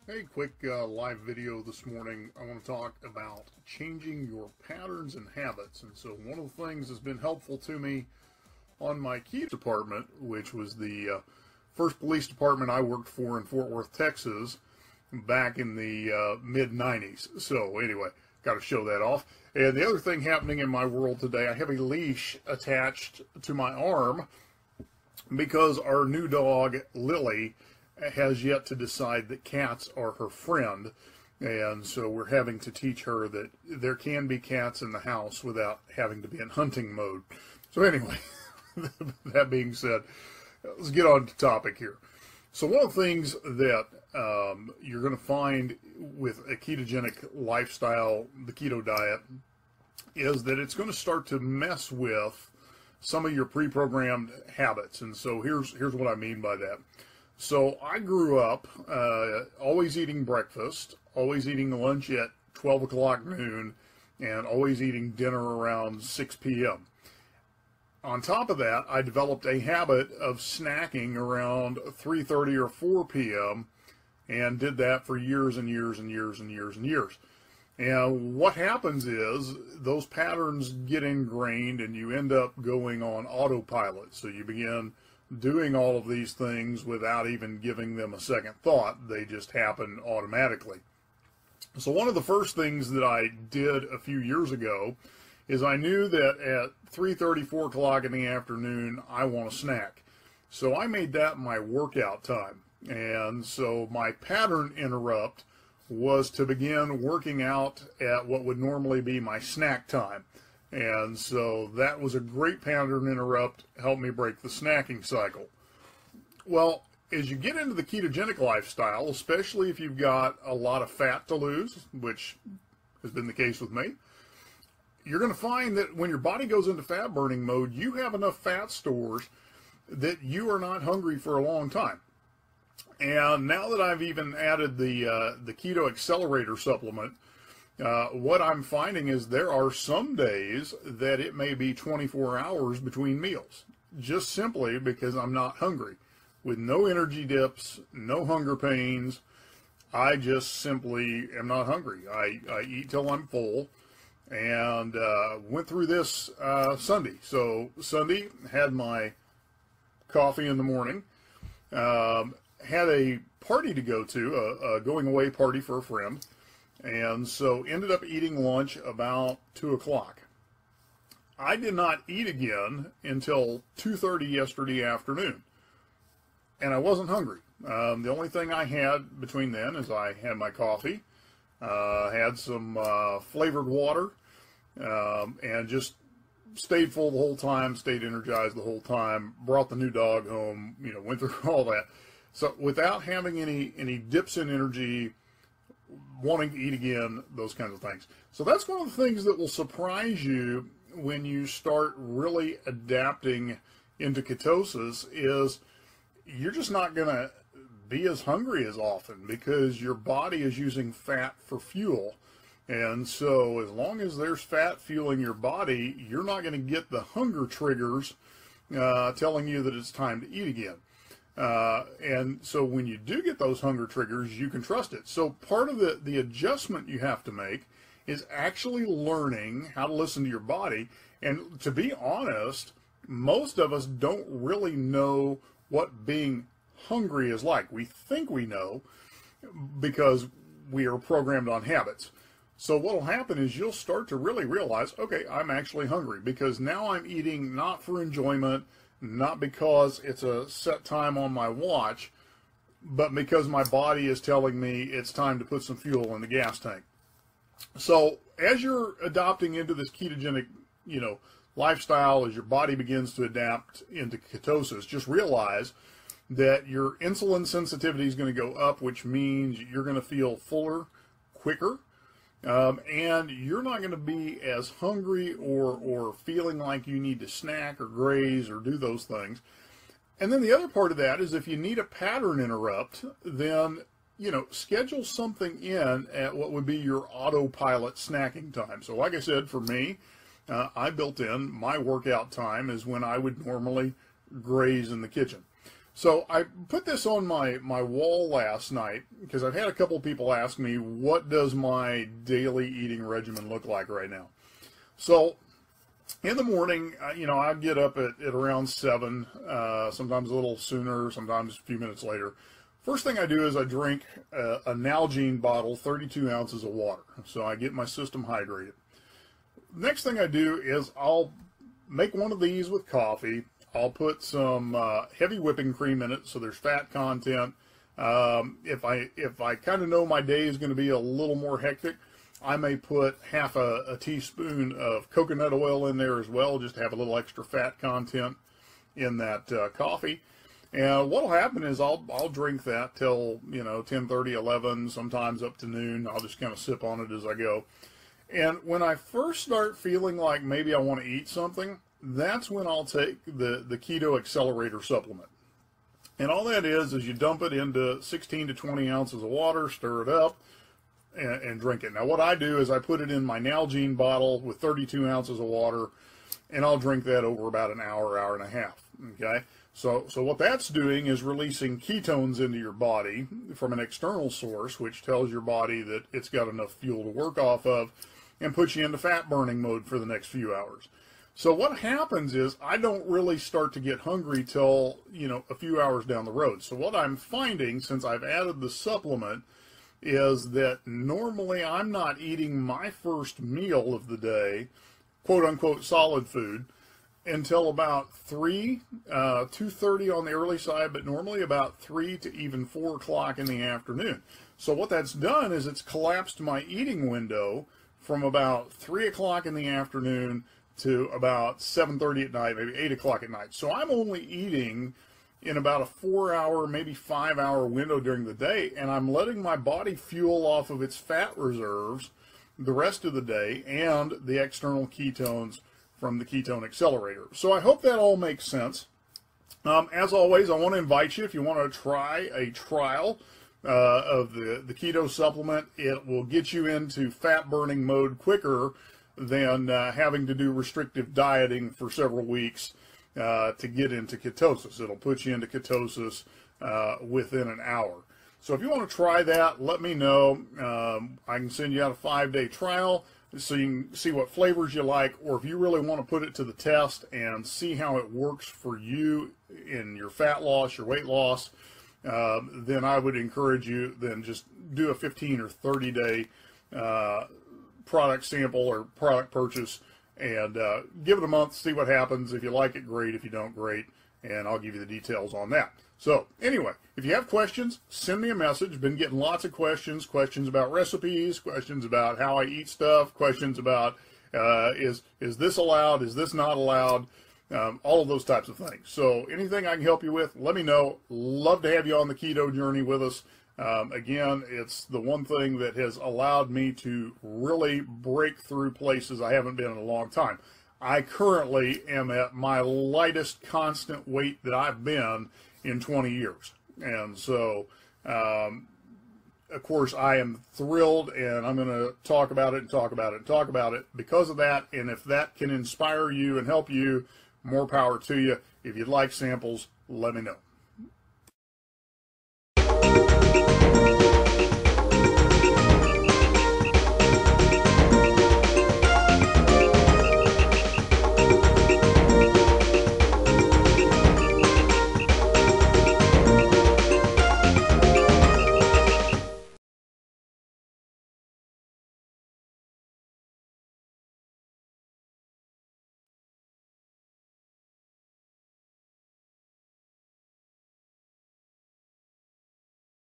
Hey, quick live video this morning. I want to talk about changing your patterns and habits. And so one of the things that's been helpful to me on my keto department, which was the first police department I worked for in Fort Worth, Texas, back in the mid-90s. So anyway, got to show that off. And the other thing happening in my world today, I have a leash attached to my arm because our new dog, Lily, has yet to decide that cats are her friend, and so we're having to teach her that there can be cats in the house without having to be in hunting mode. So anyway, that being said, let's get on to topic here. So one of the things that you're going to find with a ketogenic lifestyle, the keto diet, is that it's going to start to mess with some of your pre-programmed habits. And so here's what I mean by that. So I grew up always eating breakfast, always eating lunch at 12 o'clock noon, and always eating dinner around 6 p.m. On top of that, I developed a habit of snacking around 3:30 or 4 p.m. and did that for years and years and years and years and years. And what happens is those patterns get ingrained and you end up going on autopilot. So you begin doing all of these things without even giving them a second thought. They just happen automatically. So one of the first things that I did a few years ago is I knew that at 3:30, 4 o'clock in the afternoon, I want a snack. So I made that my workout time. And so my pattern interrupt was to begin working out at what would normally be my snack time. And so that was a great pattern interrupt, helped me break the snacking cycle. Well, as you get into the ketogenic lifestyle, especially if you've got a lot of fat to lose, which has been the case with me, you're going to find that when your body goes into fat burning mode, you have enough fat stores that you are not hungry for a long time. And now that I've even added the Keto Accelerator supplement, what I'm finding is there are some days that it may be 24 hours between meals, just simply because I'm not hungry. With no energy dips, no hunger pains, I just simply am not hungry. I eat till I'm full, and went through this Sunday. So Sunday, had my coffee in the morning, had a party to go to, a going away party for a friend. And so ended up eating lunch about 2 o'clock. I did not eat again until 2:30 yesterday afternoon. And I wasn't hungry. The only thing I had between then is I had my coffee, had some flavored water, and just stayed full the whole time, stayed energized the whole time, brought the new dog home, went through all that. So without having any dips in energy, wanting to eat again, those kinds of things. So that's one of the things that will surprise you when you start really adapting into ketosis, is you're just not going to be as hungry as often because your body is using fat for fuel. And so as long as there's fat fueling your body, you're not going to get the hunger triggers telling you that it's time to eat again. And so when you do get those hunger triggers, you can trust it. So part of the adjustment you have to make is actually learning how to listen to your body. And to be honest, most of us don't really know what being hungry is like. We think we know because we are programmed on habits. So what will happen is you'll start to really realize, okay, I'm actually hungry because now I'm eating not for enjoyment, not because it's a set time on my watch, but because my body is telling me it's time to put some fuel in the gas tank. So as you're adopting into this ketogenic, lifestyle, as your body begins to adapt into ketosis, just realize that your insulin sensitivity is going to go up, which means you're going to feel fuller, quicker. And you're not going to be as hungry or feeling like you need to snack or graze or do those things. And then the other part of that is if you need a pattern interrupt, then, schedule something in at what would be your autopilot snacking time. So like I said, for me, I built in my workout time is when I would normally graze in the kitchen. So I put this on my wall last night because I've had a couple people ask me, what does my daily eating regimen look like right now? So in the morning, I get up at around 7, sometimes a little sooner, sometimes a few minutes later. First thing I do is I drink a Nalgene bottle, 32 ounces of water. So I get my system hydrated. Next thing I do is I'll make one of these with coffee. I'll put some heavy whipping cream in it, so there's fat content. If I kind of know my day is going to be a little more hectic, I may put half a teaspoon of coconut oil in there as well, just to have a little extra fat content in that coffee. And what'll happen is I'll drink that till 10:30, 11, sometimes up to noon. I'll just kind of sip on it as I go. And when I first start feeling like maybe I want to eat something, that's when I'll take the Keto Accelerator supplement. And all that is you dump it into 16 to 20 ounces of water, stir it up, and drink it. Now what I do is I put it in my Nalgene bottle with 32 ounces of water, and I'll drink that over about an hour, hour and a half. Okay? So what that's doing is releasing ketones into your body from an external source, which tells your body that it's got enough fuel to work off of, and puts you into fat burning mode for the next few hours. So what happens is I don't really start to get hungry till, a few hours down the road. So what I'm finding since I've added the supplement is that normally I'm not eating my first meal of the day, quote unquote solid food, until about 3, 2:30 on the early side, but normally about 3 to even 4 o'clock in the afternoon. So what that's done is it's collapsed my eating window from about 3 o'clock in the afternoon to about 7:30 at night, maybe 8 o'clock at night. So I'm only eating in about a 4-hour, maybe 5-hour window during the day, and I'm letting my body fuel off of its fat reserves the rest of the day and the external ketones from the Ketone Accelerator. So I hope that all makes sense. As always, I want to invite you, if you want to try a trial of the keto supplement, it will get you into fat burning mode quicker than having to do restrictive dieting for several weeks to get into ketosis. It'll put you into ketosis within an hour. So if you want to try that, let me know. I can send you out a 5-day trial so you can see what flavors you like, or if you really want to put it to the test and see how it works for you in your fat loss, your weight loss, then I would encourage you then just do a 15 or 30-day product sample or product purchase and give it a month, see what happens. If you like it, great. If you don't, great. And I'll give you the details on that. So anyway, if you have questions, send me a message. Been getting lots of questions about recipes, questions about how I eat stuff, questions about is this allowed, is this not allowed, all of those types of things. So anything I can help you with, let me know. Love to have you on the keto journey with us. Again, it's the one thing that has allowed me to really break through places I haven't been in a long time. I currently am at my lightest constant weight that I've been in 20 years. And so, of course, I am thrilled, and I'm going to talk about it and talk about it and talk about it because of that. And if that can inspire you and help you, more power to you. If you'd like samples, let me know.